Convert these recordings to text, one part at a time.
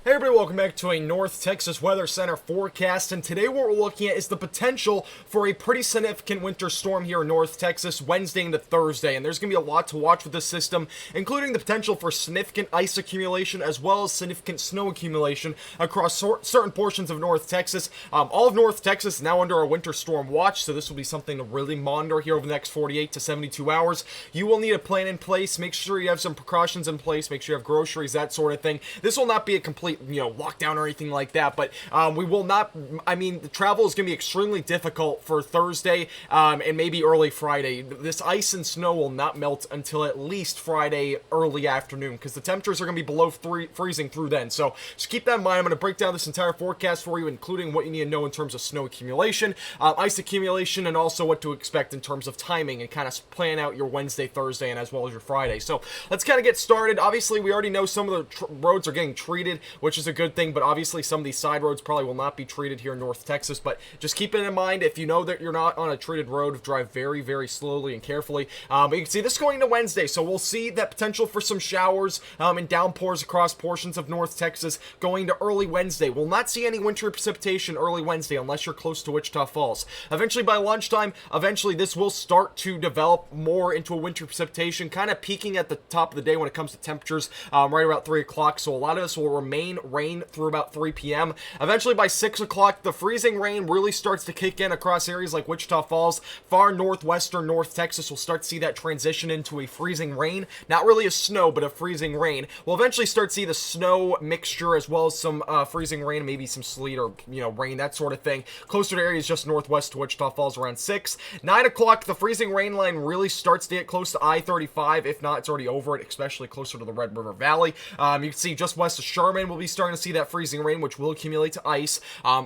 Hey everybody, welcome back to a North Texas Weather Center forecast, and today what we're looking at is the potential for a pretty significant winter storm here in North Texas Wednesday into Thursday, and there's going to be a lot to watch with this system, including the potential for significant ice accumulation as well as significant snow accumulation across certain portions of North Texas. All of North Texas is now under a winter storm watch, so this will be something to really monitor here over the next 48 to 72 hours. You will need a plan in place, make sure you have some precautions in place, make sure you have groceries, that sort of thing. This will not be a complete lockdown or anything like that, but we will not, the travel is going to be extremely difficult for Thursday and maybe early Friday. This ice and snow will not melt until at least Friday early afternoon, because the temperatures are going to be below freezing through then. So just keep that in mind. I'm going to break down this entire forecast for you, including what you need to know in terms of snow accumulation, ice accumulation, and also what to expect in terms of timing, and kind of plan out your Wednesday, Thursday, and as well as your Friday. So let's kind of get started. Obviously, we already know some of the roads are getting treated, which is a good thing, but obviously some of these side roads probably will not be treated here in North Texas, but just keep it in mind. If you know that you're not on a treated road, drive very, very slowly and carefully. But you can see this going into Wednesday, so we'll see that potential for some showers and downpours across portions of North Texas going to early Wednesday. We'll not see any winter precipitation early Wednesday unless you're close to Wichita Falls. Eventually by lunchtime, this will start to develop more into a winter precipitation, kind of peaking at the top of the day when it comes to temperatures right about 3 o'clock, so a lot of this will remain rain through about 3 p.m. Eventually by 6 o'clock, the freezing rain really starts to kick in across areas like Wichita Falls. Far northwestern North Texas will start to see that transition into a freezing rain. Not really a snow, but a freezing rain. We'll eventually start to see the snow mixture as well as some freezing rain, maybe some sleet or rain, that sort of thing. Closer to areas just northwest to Wichita Falls around 6. 9 o'clock, the freezing rain line really starts to get close to I-35. If not, it's already over it, especially closer to the Red River Valley. You can see just west of Sherman, we'll be starting to see that freezing rain, which will accumulate to ice,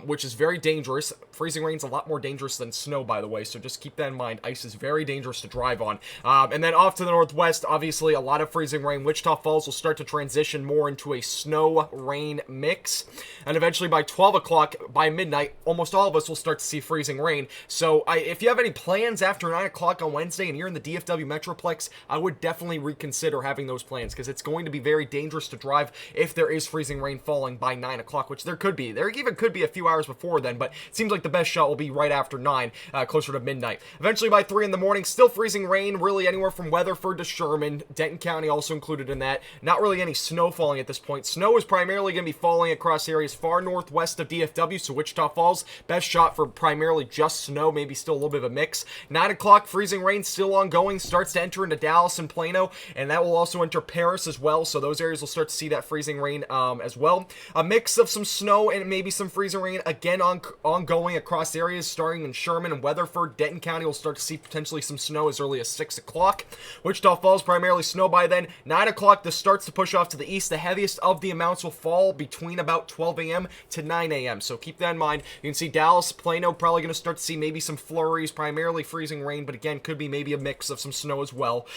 which is very dangerous. Freezing rain's a lot more dangerous than snow, by the way, so just keep that in mind. Ice is very dangerous to drive on. And then off to the northwest, obviously a lot of freezing rain. Wichita Falls will start to transition more into a snow-rain mix, and eventually by 12 o'clock, by midnight, almost all of us will start to see freezing rain. So if you have any plans after 9 o'clock on Wednesday and you're in the DFW Metroplex, I would definitely reconsider having those plans, because it's going to be very dangerous to drive if there is freezing rain falling by 9 o'clock, which there could be. There even could be a few hours before then, but it seems like the best shot will be right after 9, closer to midnight. Eventually by 3 in the morning, still freezing rain, really anywhere from Weatherford to Sherman. Denton County also included in that. Not really any snow falling at this point. Snow is primarily going to be falling across areas far northwest of DFW, so Wichita Falls, best shot for primarily just snow, maybe still a little bit of a mix. 9 o'clock, freezing rain still ongoing, starts to enter into Dallas and Plano, and that will also enter Paris as well, so those areas will start to see that freezing rain as well. A mix of some snow and maybe some freezing rain again ongoing across areas starting in Sherman and Weatherford. Denton County will start to see potentially some snow as early as 6 o'clock. Wichita Falls, primarily snow by then. 9 o'clock, this starts to push off to the east. The heaviest of the amounts will fall between about 12 a.m. to 9 a.m., so keep that in mind. You can see Dallas, Plano, probably going to start to see maybe some flurries, primarily freezing rain, but again, could be maybe a mix of some snow as well.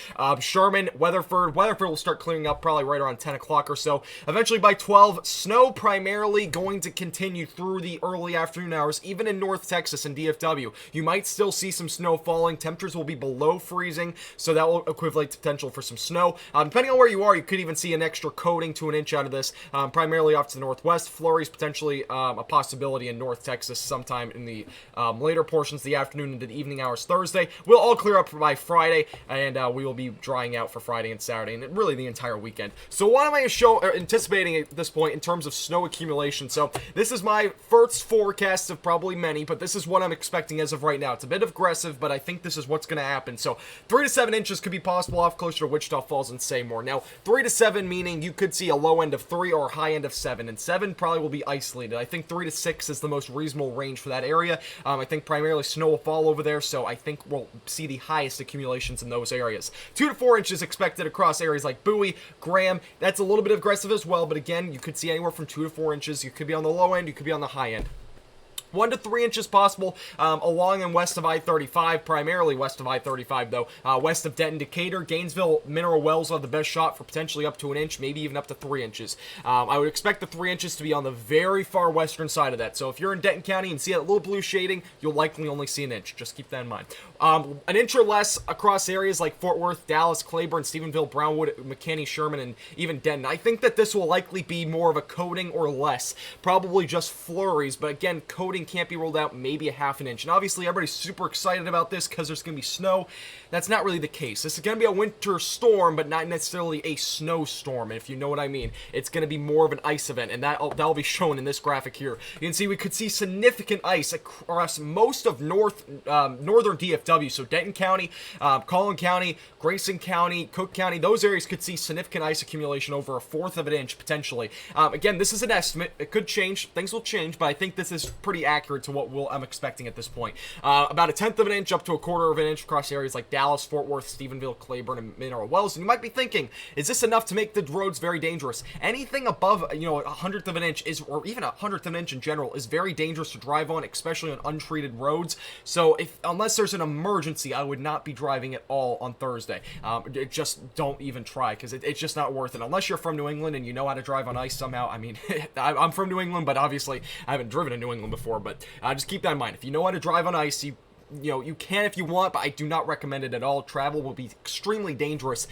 Sherman, Weatherford will start clearing up probably right around 10 o'clock or so. Eventually by 12, snow primarily going to continue through the early afternoon hours, even in North Texas and DFW. You might still see some snow falling. Temperatures will be below freezing, so that will equivalent to potential for some snow. Depending on where you are, you could even see an extra coating to an inch out of this, primarily off to the northwest. Flurries potentially a possibility in North Texas sometime in the later portions of the afternoon into the evening hours Thursday. We'll all clear up by Friday, and we will be drying out for Friday and Saturday, and really the entire weekend. So what am I anticipating at this point in terms of snow accumulation? So this is my first forecast of probably many, but this is what I'm expecting as of right now. It's a bit aggressive, but I think this is what's going to happen. So 3 to 7 inches could be possible off closer to Wichita Falls and Seymour. Now 3 to 7 meaning you could see a low end of 3 or a high end of 7, and 7 probably will be isolated. I think 3 to 6 is the most reasonable range for that area. I think primarily snow will fall over there, so I think we'll see the highest accumulations in those areas. 2 to 4 inches expected across areas like Bowie, Graham. That's a little bit aggressive as well, but again, you could see anywhere from 2 to 4 inches. You could be on the low end, you could be on the high end. 1 to 3 inches possible along and west of I-35, primarily west of I-35 though, west of Denton, Decatur, Gainesville, Mineral Wells will have the best shot for potentially up to an inch, maybe even up to 3 inches. I would expect the 3 inches to be on the very far western side of that, so if you're in Denton County and see that little blue shading, you'll likely only see an inch. Just keep that in mind. An inch or less across areas like Fort Worth, Dallas, Claiborne, Stephenville, Brownwood, McKinney, Sherman, and even Denton. I think that this will likely be more of a coating or less, probably just flurries, but again, coating can't be ruled out, maybe a half an inch. And obviously everybody's super excited about this because there's going to be snow. That's not really the case. This is going to be a winter storm, but not necessarily a snowstorm, if you know what I mean. It's going to be more of an ice event, and that'll be shown in this graphic here. You can see we could see significant ice across most of northern DFW, so Denton County, Collin County, Grayson County, Cook County, those areas could see significant ice accumulation over 1/4 of an inch, potentially. Again, this is an estimate. It could change. Things will change, but I think this is pretty accurate to what I'm expecting at this point. About 1/10 of an inch up to 1/4 of an inch across areas like Dallas, Fort Worth, Stephenville, Claiborne, and Mineral Wells. And you might be thinking, is this enough to make the roads very dangerous? Anything above, 1/100th of an inch or even 1/100th of an inch in general is very dangerous to drive on, especially on untreated roads. So unless there's an emergency, I would not be driving at all on Thursday. Just don't even try, because it's just not worth it. Unless you're from New England and you know how to drive on ice somehow. I mean, I'm from New England, but obviously I haven't driven in New England before. But just keep that in mind. If you know how to drive on ice, you can if you want, but I do not recommend it at all. Travel will be extremely dangerous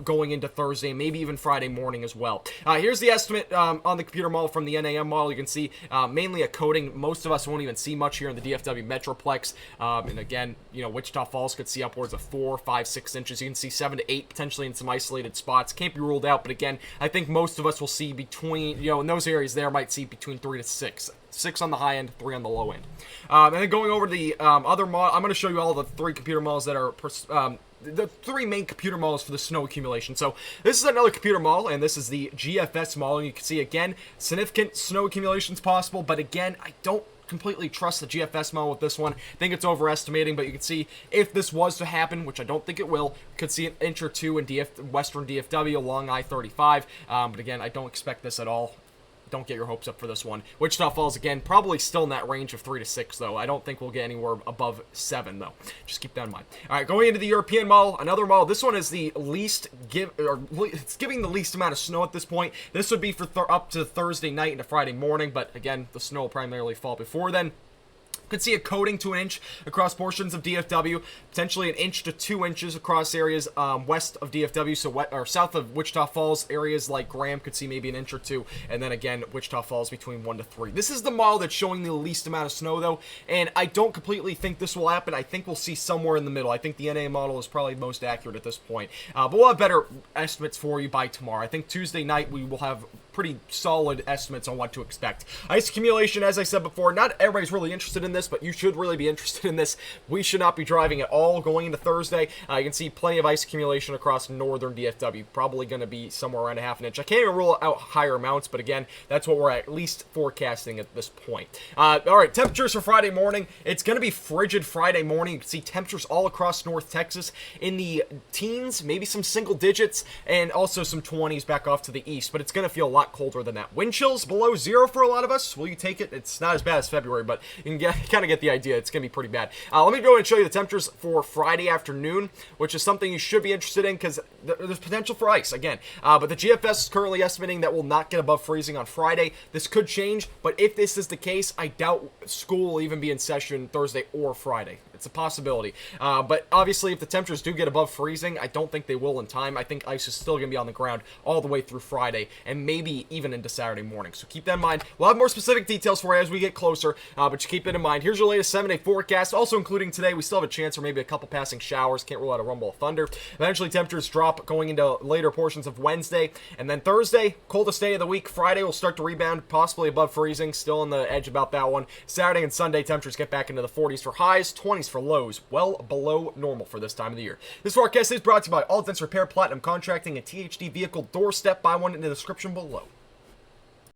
going into Thursday, maybe even Friday morning as well. Here's the estimate on the computer model from the NAM model. You can see mainly a coating. Most of us won't even see much here in the DFW Metroplex. And again, Wichita Falls could see upwards of 4, 5, 6 inches. You can see 7 to 8 potentially in some isolated spots. Can't be ruled out, but again, I think most of us will see between, in those areas there, might see between 3 to 6. 6 on the high end, 3 on the low end. And then going over to the other model, I'm going to show you all the 3 computer models that are the 3 main computer models for the snow accumulation. So this is another computer model, and this is the GFS model. And you can see again, significant snow accumulations possible, but again, I don't completely trust the GFS model with this one. I think it's overestimating, but you can see if this was to happen, which I don't think it will, could see an inch or 2 in western DFW along I-35. But again, I don't expect this at all. Don't get your hopes up for this one. Wichita Falls, again, probably still in that range of 3 to 6, though. I don't think we'll get anywhere above 7, though. Just keep that in mind. All right, going into the European model, another model. This one is the least it's giving the least amount of snow at this point. This would be for up to Thursday night into Friday morning, but again, the snow will primarily fall before then. Could see a coating to an inch across portions of DFW, potentially an inch to 2 inches across areas west of DFW, so south of Wichita Falls. Areas like Graham could see maybe an inch or 2, and then again, Wichita Falls between 1 to 3. This is the model that's showing the least amount of snow, though, and I don't completely think this will happen. I think we'll see somewhere in the middle. I think the NA model is probably most accurate at this point, but we'll have better estimates for you by tomorrow. I think Tuesday night we will have pretty solid estimates on what to expect. Ice accumulation, as I said before, not everybody's really interested in this, but you should really be interested in this. We should not be driving at all going into Thursday. You can see plenty of ice accumulation across northern DFW, probably going to be somewhere around a half an inch. I can't even rule out higher amounts, but again, that's what we're at least forecasting at this point. All right, temperatures for Friday morning. It's going to be frigid Friday morning. You can see temperatures all across North Texas in the teens, maybe some single digits, and also some 20s back off to the east, but it's going to feel a lot colder than that. Wind chills below 0 for a lot of us. Will you take it? It's not as bad as February, but you can kind of get the idea. It's going to be pretty bad. Let me go and show you the temperatures for Friday afternoon, which is something you should be interested in because there's potential for ice again. But the GFS is currently estimating that we'll not get above freezing on Friday. This could change, but if this is the case, I doubt school will even be in session Thursday or Friday. It's a possibility. But obviously, if the temperatures do get above freezing, I don't think they will in time. I think ice is still going to be on the ground all the way through Friday and maybe even into Saturday morning. So keep that in mind. We'll have more specific details for you as we get closer, but just keep it in mind. Here's your latest 7-day forecast. Also including today, we still have a chance for maybe a couple passing showers. Can't rule out a rumble of thunder. Eventually, temperatures drop going into later portions of Wednesday. And then Thursday, coldest day of the week. Friday will start to rebound, possibly above freezing. Still on the edge about that one. Saturday and Sunday, temperatures get back into the 40s for highs, 20s for lows. Well below normal for this time of the year. This forecast is brought to you by All Dents Repair, Platinum Contracting, and THD Vehicle Doorstep. Buy one in the description below.